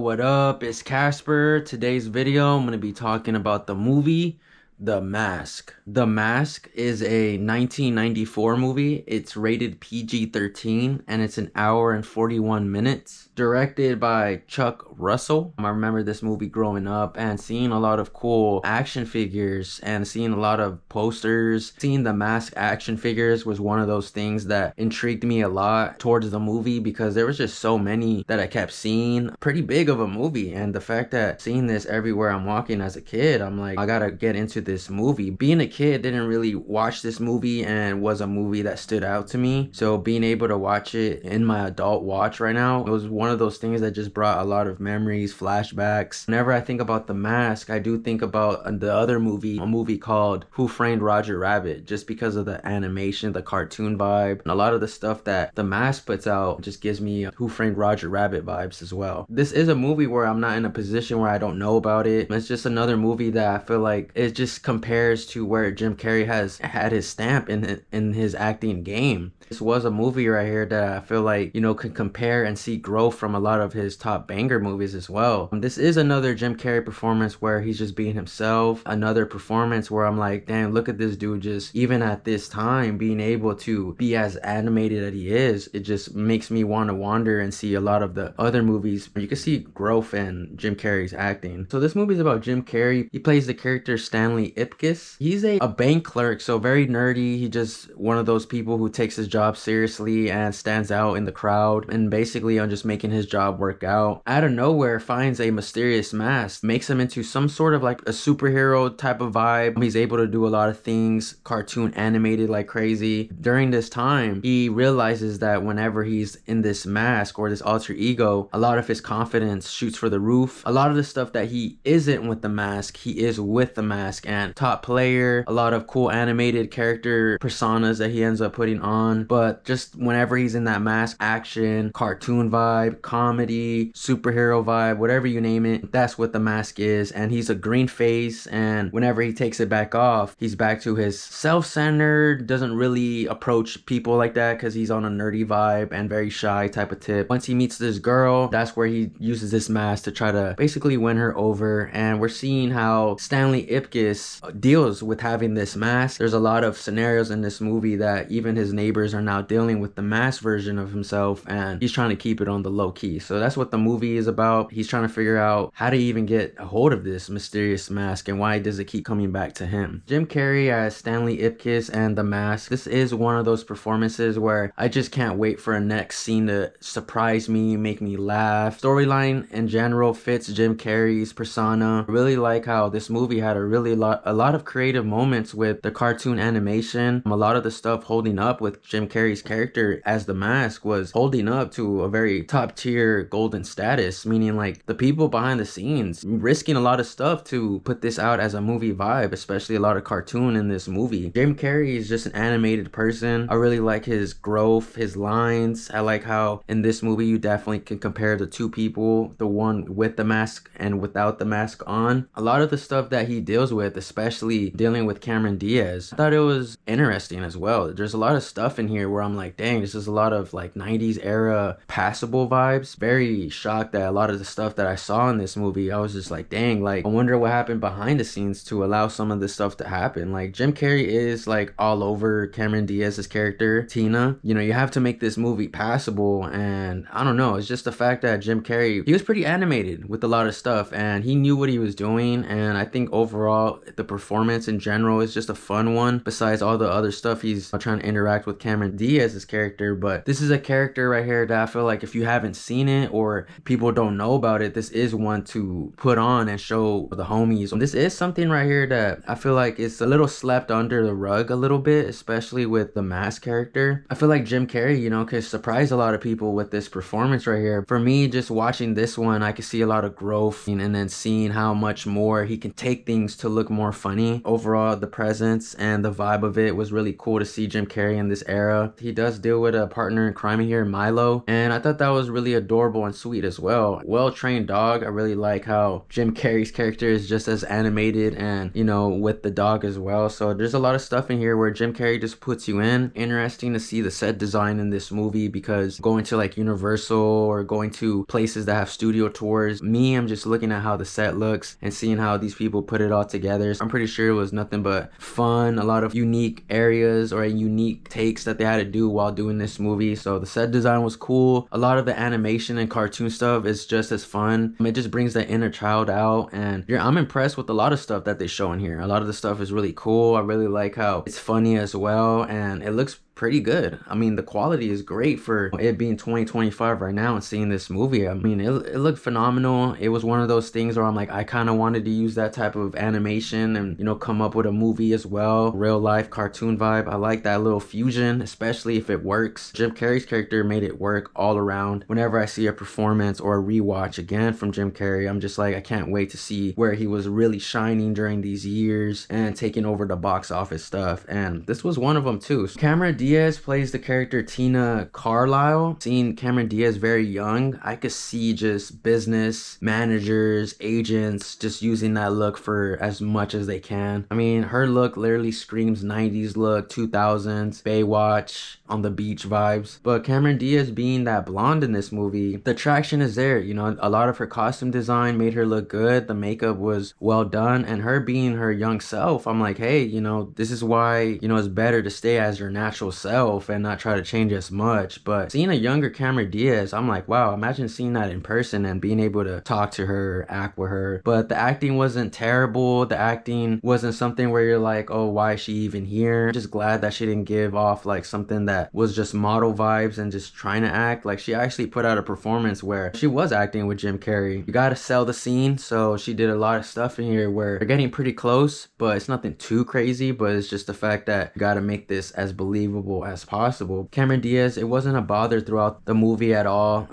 What up? It's Casper. Today's video, I'm going to be talking about the movie The Mask. The Mask is a 1994 movie. It's rated PG-13 and it's an hour and 41 minutes. Directed by Chuck Russell. I remember this movie growing up and seeing a lot of cool action figures and seeing a lot of posters. Seeing the Mask action figures was one of those things that intrigued me a lot towards the movie because there was just so many that I kept seeing. Pretty big of a movie, and the fact that seeing this everywhere I'm walking as a kid, I'm like, I gotta get into this movie. Being a kid, didn't really watch this movie and was a movie that stood out to me. So being able to watch it in my adult watch right now, it was one of those things that just brought a lot of memories, flashbacks. Whenever I think about The Mask, I do think about the other movie, a movie called Who Framed Roger Rabbit, just because of the animation, the cartoon vibe, and a lot of the stuff that The Mask puts out just gives me Who Framed Roger Rabbit vibes as well. This is a movie where I'm not in a position where I don't know about it. It's just another movie that I feel like it just compares to where Jim Carrey has had his stamp in his acting game. This was a movie right here that I feel like, can compare and see growth from a lot of his top banger movies as well. This is another Jim Carrey performance where he's just being himself. Another performance where I'm like, damn, look at this dude just, even at this time, being able to be as animated as he is. It just makes me want to wander and see a lot of the other movies. You can see growth in Jim Carrey's acting. So this movie is about Jim Carrey. He plays the character Stanley Ipkiss. He's a bank clerk, so very nerdy. He just one of those people who takes his job seriously and stands out in the crowd, and basically on just making his job work out. Out of nowhere, finds a mysterious mask, makes him into some sort of like a superhero type of vibe. He's able to do a lot of things, cartoon animated like crazy. During this time, he realizes that whenever he's in this mask or this alter ego, a lot of his confidence shoots for the roof. A lot of the stuff that he isn't with the mask, he is with the mask, and top player, a lot of cool animated character personas that he ends up putting on. But just whenever he's in that mask, action, cartoon vibe, comedy, superhero vibe, whatever you name it, that's what the mask is. And he's a green face, and whenever he takes it back off, he's back to his self-centered, doesn't really approach people like that because he's on a nerdy vibe and very shy type of tip. Once he meets this girl, that's where he uses this mask to try to basically win her over. And we're seeing how Stanley Ipkiss deals with having this mask. There's a lot of scenarios in this movie that even his neighbors are now dealing with the mask version of himself, and he's trying to keep it on the low key. So that's what the movie is about. He's trying to figure out how to even get a hold of this mysterious mask and why does it keep coming back to him. Jim Carrey as Stanley Ipkiss and The Mask. This is one of those performances where I just can't wait for a next scene to surprise me, make me laugh. Storyline in general fits Jim Carrey's persona. I really like how this movie had a lot of creative moments with the cartoon animation. A lot of the stuff holding up with Jim Carrey's character as The Mask was holding up to a very top tier golden status, meaning like the people behind the scenes risking a lot of stuff to put this out as a movie vibe, especially a lot of cartoon in this movie. Jim Carrey is just an animated person. I really like his growth, his lines. I like how in this movie you definitely can compare the two people, the one with the mask and without the mask on. A lot of the stuff that he deals with, especially dealing with Cameron Diaz, I thought it was interesting as well. There's a lot of stuff in here where I'm like, dang, this is a lot of like 90s era passable vibes. Very shocked that a lot of the stuff that I saw in this movie, I was just like, dang, like I wonder what happened behind the scenes to allow some of this stuff to happen. Like Jim Carrey is like all over Cameron Diaz's character, Tina. You have to make this movie passable, and I don't know, it's just the fact that Jim Carrey, he was pretty animated with a lot of stuff and he knew what he was doing, and I think overall the performance in general is just a fun one besides all the other stuff he's trying to interact with Cameron Diaz's character. But this is a character right here that I feel like if you haven't seen it or people don't know about it, this is one to put on and show the homies. This is something right here that I feel like it's a little slept under the rug a little bit, especially with the Mask character. I feel like Jim Carrey, could surprise a lot of people with this performance right here. For me, just watching this one, I could see a lot of growth and then seeing how much more he can take things to look more funny. Overall, the presence and the vibe of it was really cool to see Jim Carrey in this era. era. He does deal with a partner in crime here, Milo, and I thought that was really adorable and sweet as well. Well-trained dog. I really like how Jim Carrey's character is just as animated and, you know, with the dog as well. So there's a lot of stuff in here where Jim Carrey just puts you in. Interesting to see the set design in this movie, because going to like Universal or going to places that have studio tours, I'm just looking at how the set looks and seeing how these people put it all together. So I'm pretty sure it was nothing but fun, a lot of unique areas or unique takes that they had to do while doing this movie. So the set design was cool. A lot of the animation and cartoon stuff is just as fun. It just brings the inner child out, and I'm impressed with a lot of stuff that they show in here. A lot of the stuff is really cool. I really like how it's funny as well, and it looks pretty good. I mean, the quality is great for it being 2025 right now and seeing this movie. I mean, it looked phenomenal. It was one of those things where I'm like, I kind of wanted to use that type of animation and, you know, come up with a movie as well. Real life cartoon vibe. I like that little fusion, especially if it works. Jim Carrey's character made it work all around. Whenever I see a performance or a rewatch again from Jim Carrey, I'm just like, I can't wait to see where he was really shining during these years and taking over the box office stuff. And this was one of them too. Cameron Diaz plays the character Tina Carlisle. Seeing Cameron Diaz very young, I could see just business managers, agents just using that look for as much as they can. I mean, her look literally screams 90s look, 2000s, Baywatch, on the beach vibes. But Cameron Diaz being that blonde in this movie, the attraction is there. You know, a lot of her costume design made her look good. The makeup was well done, and her being her young self, I'm like, hey, you know, this is why, you know, it's better to stay as your natural self and not try to change as much. But seeing a younger Cameron Diaz, I'm like, wow, imagine seeing that in person and being able to talk to her, act with her. But the acting wasn't terrible. The acting wasn't something where you're like, oh, why is she even here? I'm just glad that she didn't give off like something that was just model vibes and just trying to act. Like, she actually put out a performance where she was acting with Jim Carrey. You gotta sell the scene, so she did a lot of stuff in here where they're getting pretty close, but it's nothing too crazy. But it's just the fact that you gotta make this as believable as possible. Cameron Diaz, it wasn't a bother throughout the movie at all.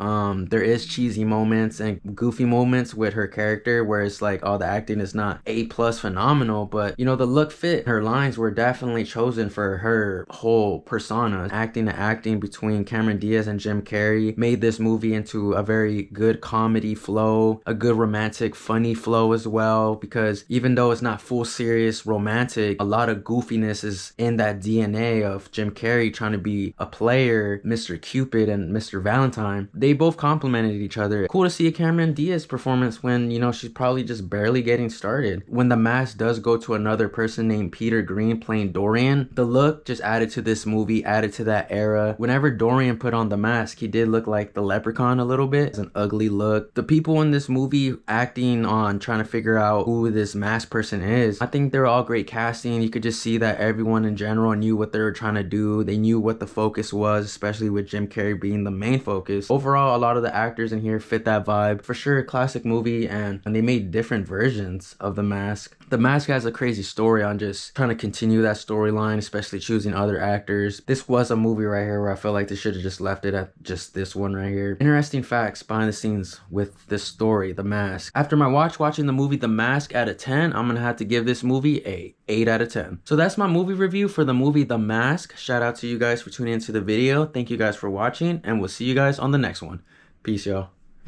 There is cheesy moments and goofy moments with her character where it's like, oh, the acting is not A+ phenomenal, but you know, the look fit. Her lines were definitely chosen for her whole persona. Acting to acting between Cameron Diaz and Jim Carrey made this movie into a very good comedy flow, a good romantic funny flow as well, because even though it's not full serious romantic, a lot of goofiness is in that DNA of Jim Carrey trying to be a player, Mr. Cupid and Mr. Valentine. They both complemented each other. Cool to see a Cameron Diaz performance when, you know, she's probably just barely getting started. When the mask does go to another person named Peter Greene playing Dorian, the look just added to this movie, added to that era. Whenever Dorian put on the mask, he did look like the leprechaun a little bit. It's an ugly look. The people in this movie acting on trying to figure out who this masked person is, I think they're all great casting. You could just see that everyone in general knew what they were trying to do. They knew what the focus was, especially with Jim Carrey being the main focus. Overall, a lot of the actors in here fit that vibe. For sure, a classic movie, and they made different versions of The Mask. The Mask has a crazy story on just trying to continue that storyline, especially choosing other actors. This was a movie right here where I feel like they should have just left it at just this one right here. Interesting facts behind the scenes with this story, The Mask. After my watching the movie The Mask out of 10, I'm gonna have to give this movie a 8 out of 10. So that's my movie review for the movie The Mask. Shout out to you guys for tuning into the video. Thank you guys for watching, and we'll see you guys on the next one. Peace, y'all.